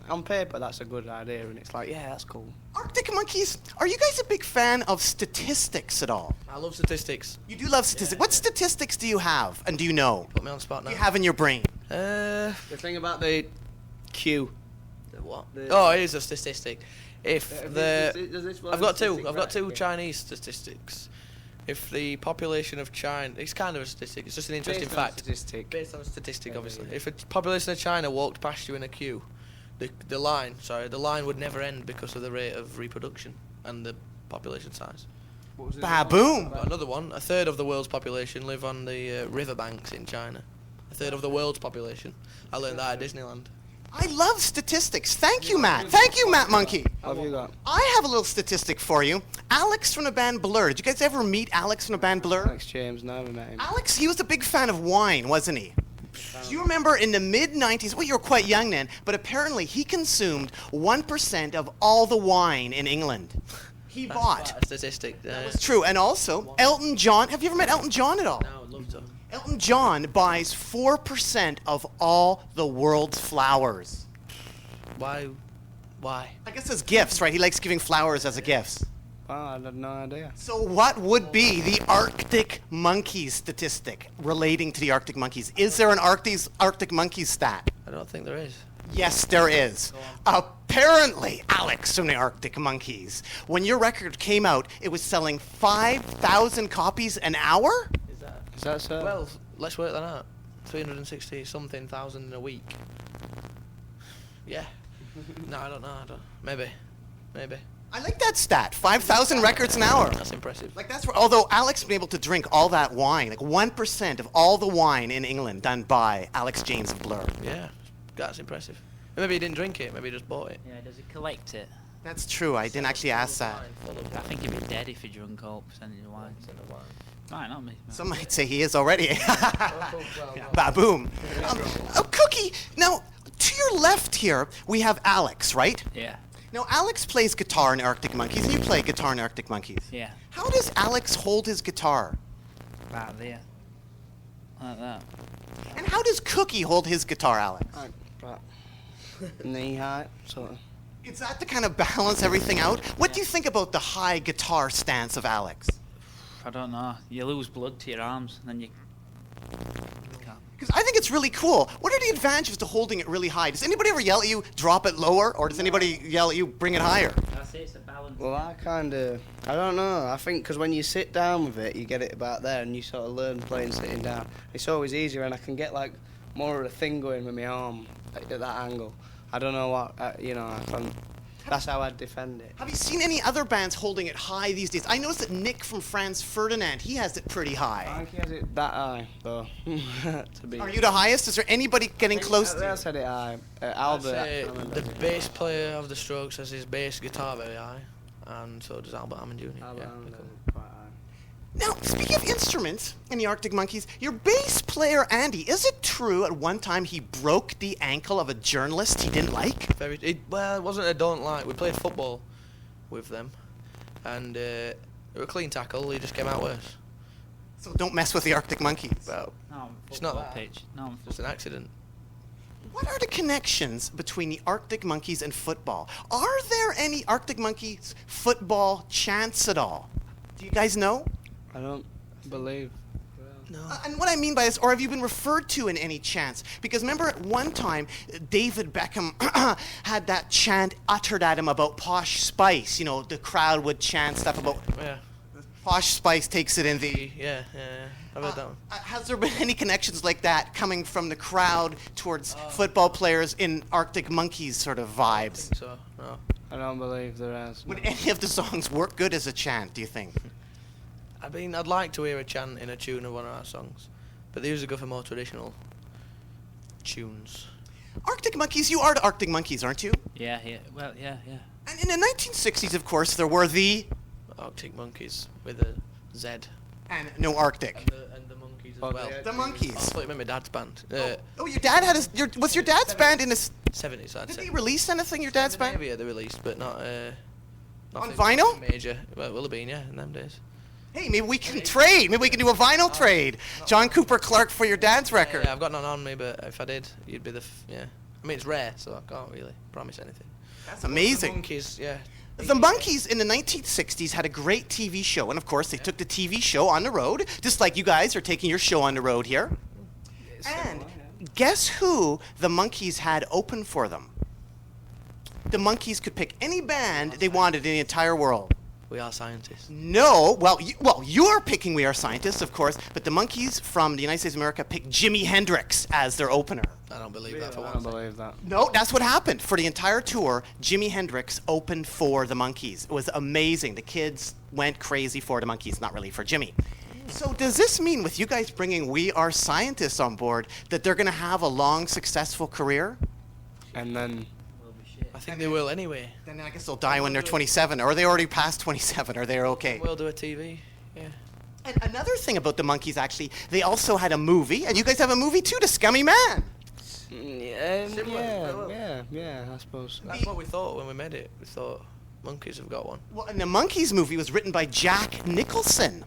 On paper, that's a good idea, and it's like, yeah, that's cool. Arctic monkeys, are you guys a big fan of statistics at all? I love statistics. You do love statistics. What statistics do you have, and do you know? Put me on the spot now. Do you have in your brain? The thing about the Q. The what? The- Oh, it is a statistic. If the Does this I've got two. statistic I've got right? two Yeah. Chinese statistics. If the population of China, it's kind of a statistic. It's just an interesting Based on fact. statistic. Based on a statistic, Yeah, obviously. yeah. If a population of China walked past you in a queue, the line would never end because of the rate of reproduction and the population size. What was it? Baboom! Got another one. A third of the world's population live on the riverbanks in China. A third of the world's population. I learned that at Disneyland. I love statistics. Thank you, Matt. Thank you, Matt Monkey. What have you got? I have a little statistic for you. Alex from the band Blur. Did you guys ever meet Alex from the band Blur? Alex James, never met him. Alex, he was a big fan of wine, wasn't he? Do you remember in the mid-90s, well, you were quite young then, but apparently he consumed 1% of all the wine in England. He bought. Quite a statistic. It's true. And also, Elton John. Have you ever met Elton John at all? No, I'd love to. Elton John buys 4% of all the world's flowers. Why? Why? I guess as gifts, right? He likes giving flowers as a gift. Oh, I had no idea. So what would be the Arctic monkeys statistic relating to the Arctic monkeys? Is there an Arctic monkeys stat? I don't think there is. Yes, there is. Apparently, Alex from the Arctic Monkeys, when your record came out, it was selling 5,000 copies an hour? Is that so? Well, let's work that out. 360 something thousand in a week. Yeah. No, I don't know. Maybe. I like that stat. 5,000 records an hour. That's impressive. Like that's although Alex been able to drink all that wine, like 1% of all the wine in England done by Alex James of Blur. Yeah, that's impressive. Maybe he didn't drink it. Maybe he just bought it. Yeah, does he collect it? That's true. I didn't actually ask that. I think he'd be dead if he drunk all percentage of wine. Right, not me. Some might say he is already. Yeah, baboom. Cookie. Now, to your left here, we have Alex, right? Yeah, Now, Alex plays guitar in Arctic Monkeys, and you play guitar in Arctic Monkeys. yeah. How does Alex hold his guitar? Right there. Like that. And how does Cookie hold his guitar, Alex? Right. Knee height, sort of. Is that to kind of balance everything out? What do you think about the high guitar stance of Alex? I don't know. You lose blood to your arms, and then you can't. Because I think it's really cool. What are the advantages to holding it really high? Does anybody ever yell at you, drop it lower? Or does anybody yell at you, bring it higher? That's it, it's a balance. Well, I don't know. I think because when you sit down with it, you get it about there, and you sort of learn playing sitting down. It's always easier, and I can get like more of a thing going with my arm at that angle. I don't know what, I can't. That's how I'd defend it. Have you seen any other bands holding it high these days? I noticed that Nick from Franz Ferdinand, he has it pretty I high. think he has it that high, though. To be. Are you the highest? Is there anybody getting close I to said it high. I'd Albert. say I remember. the bass player of the Strokes has his bass guitar very high, and so does Albert Hammond Jr. Albert Yeah, Hammond, cool. quite high. Now, speaking of instruments in the Arctic Monkeys, your bass player, Andy, is it true at one time he broke the ankle of a journalist he didn't like? Well, it wasn't a don't like. We played football with them, and it was a clean tackle. He just came out worse. So don't mess with the Arctic Monkeys. Well, No, It's not football that. pitch. No, just an accident. What are the connections between the Arctic Monkeys and football? Are there any Arctic Monkeys football chants at all? Do you guys know? I don't believe. No. And what I mean by this, or have you been referred to in any chants? Because remember at one time, David Beckham had that chant uttered at him about Posh Spice. You know, the crowd would chant stuff about Yeah. Posh Spice takes it in the... Yeah. I've heard that one. Has there been any connections like that coming from the crowd towards football players in Arctic Monkeys sort of I vibes? think so. No. I don't believe there is. Would any of the songs work good as a chant, do you think? I mean, I'd like to hear a chant in a tune of one of our songs, but they usually go for more traditional tunes. Arctic Monkeys, you are the Arctic Monkeys, aren't you? Yeah. Well, yeah. And in the 1960s, of course, there were the... Arctic Monkeys with a Z. And no Arctic. And the Monkeys as Oh, well. yeah. The I Monkeys. thought you meant my dad's band. Oh, your dad had was your dad's band in this... 70s, I'd Did say. they release anything, your dad's band? Maybe they released, but not... On nothing vinyl? Major. Well, it will have been, yeah, in them days. Hey, maybe we can trade. Maybe we can do a vinyl trade. John Cooper Clarke for your dad's record. Yeah, I've got none on me, but if I did, you'd be the... yeah. I mean, it's rare, so I can't really promise anything. That's The amazing. monkeys, yeah. The Monkees in the 1960s had a great TV show, and of course they took the TV show on the road, just like you guys are taking your show on the road here. And guess who the Monkees had open for them? The Monkees could pick any band they wanted in the entire world. We are scientists. No, well, you're picking We Are Scientists, of course, but the Monkees from the United States of America picked Jimi Hendrix as their opener. I don't believe that for I one don't second. believe that. No, that's what happened. For the entire tour, Jimi Hendrix opened for the Monkees. It was amazing. The kids went crazy for the Monkees, not really for Jimmy. So does this mean, with you guys bringing We Are Scientists on board, that they're going to have a long, successful career? And then I think they will anyway. Then I guess they'll die when they're 27, or they already past 27, or they're okay. We'll do a TV, yeah. And another thing about the Monkees, actually, they also had a movie, and you guys have a movie too, The Scummy Man. yeah, I suppose. That's what we thought when we made it. We thought monkeys have got one. Well, and the Monkees movie was written by Jack Nicholson.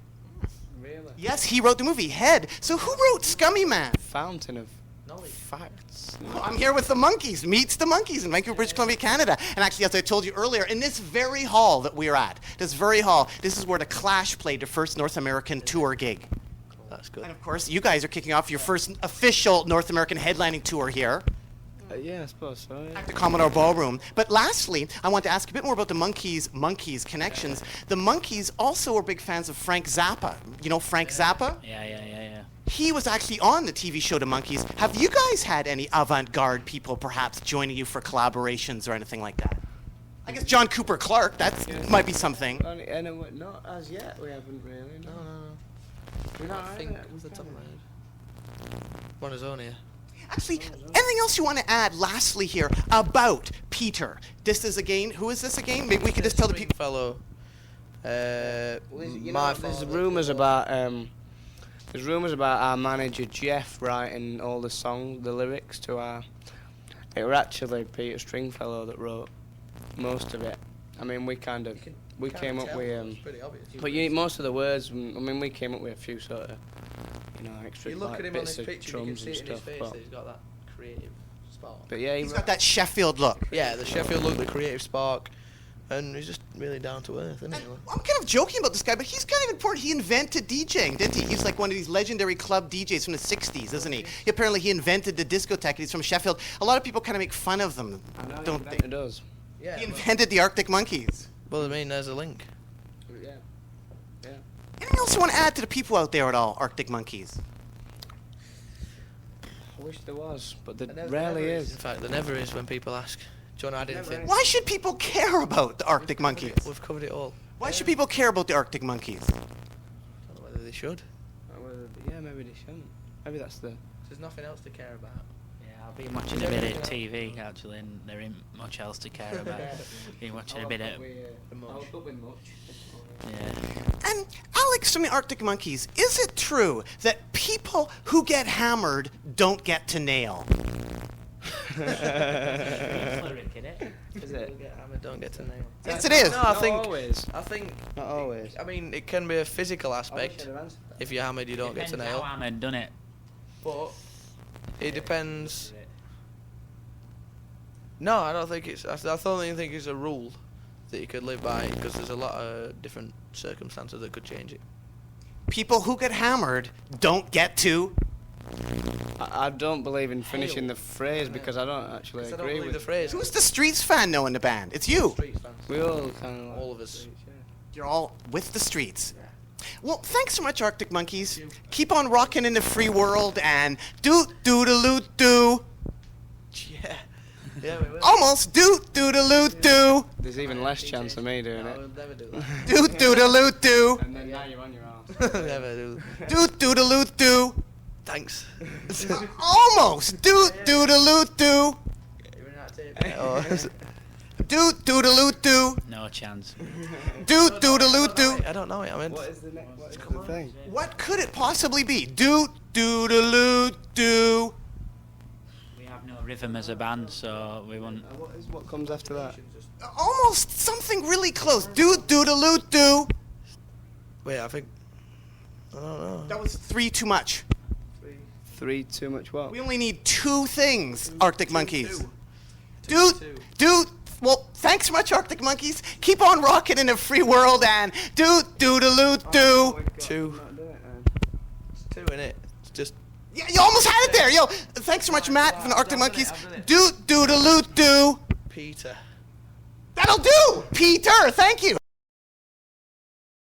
Really? Yes, he wrote the movie, Head. So who wrote Scummy Man? Fountain of Knowledge. facts. Well, I'm here with the Monkees, Meets the Monkees in Vancouver, British Columbia, Canada. And actually, as I told you earlier, in this very hall that we're at, this is where the Clash played their first North American tour gig. That's good. And of course, you guys are kicking off your first official North American headlining tour here Yeah, I suppose so. Yeah. at the Commodore Ballroom. But lastly, I want to ask a bit more about the Monkees connections. The Monkees also were big fans of Frank Zappa. You know Frank Zappa? Yeah. He was actually on the TV show The Monkees. Have you guys had any avant-garde people perhaps joining you for collaborations or anything like that? I guess John Cooper Clarke, that might be something. Not as yet, we haven't really. No. We're I not think either. off the top of my head. One is on here. Actually, anything else you want to add lastly here about Peter? This is again, who is this again? Maybe we could just tell the people. Fellow. There's Father. rumours about our manager Jeff writing all the songs, the lyrics to our. It were actually Peter Stringfellow that wrote most of it. I mean, we came up with. Pretty obvious. But most of the words. I mean, we came up with a few sort of, extra You look like, at him on bits this of picture, you can drums see and it in his stuff. face But, that he's got that creative spark. but yeah, He's got that Sheffield look. Yeah, the Sheffield look, the creative spark, and he's just really down to earth, isn't he? I'm kind of joking about this guy, but he's kind of important. He invented DJing, didn't he? He's like one of these legendary club DJs from the 60s, isn't he? Apparently he invented the discotheque. He's from Sheffield. A lot of people kind of make fun of them, don't they? It does. Yeah. He invented the Arctic Monkeys. Well, I mean, there's a link. Yeah. Anything else you want to add to the people out there at all, Arctic Monkeys? I wish there was, but there There rarely never is. In fact, there never is when people ask. Do you want to add anything? Why should people care about the Arctic Monkeys? We've covered it all. Why should people care about the Arctic Monkeys? I don't know whether they should. Yeah, maybe they shouldn't. Maybe that's the. There's nothing else to care about. Yeah, I've been watching a bit of TV actually, and there ain't much else to care about. Been watching a bit of. Yeah. And Alex from the Arctic Monkeys, is it true that people who get hammered don't get to nail? Is it? Don't get to nail. Yes, it is. No, I Not think. always. I think. Not always. I mean, it can be a physical aspect. If you're hammered, you don't get to Depends nail. how hammered, done it. But it depends. No, I don't think it's. I don't even think it's a rule that you could live by, because there's a lot of different circumstances that could change it. People who get hammered don't get to. I don't believe in finishing the phrase because I don't actually I don't agree believe with the phrase. Who's the Streets fan now in the band? It's you. Streets fans. We all kind of All of us. You're all with the Streets. Well, thanks so much, Arctic Monkeys. Keep on rocking in the free world and do-do-do-do. Yeah. Yeah, we will. Almost do-do-do-do. There's even less chance of me doing No, it. we'll never do that. Do-do-do-do. And then now you're on your arse. Never do. Do-do-do-do. Thanks. Almost do-do-do-do. Oh, Do-do-do-do. No chance. Do-do-do-do. I don't know it. I mean, What is the next? What is the thing? What could it possibly be? Do-do-do-do. We have no rhythm as a band, so we won't. What comes after that? Almost something really close. Do-do-do-do. wait, I think. I don't know. That was 3 too much. 3 too much what? We only need 2 things, Arctic Monkeys. Dude, well, thanks so much, Arctic Monkeys. Keep on rocking in a free world, and do. 2. It's 2 in it. It's just. Yeah, you almost had it there. Yo, thanks so much, Matt, from the Arctic Monkeys. Do. Peter. That'll do. Peter, thank you.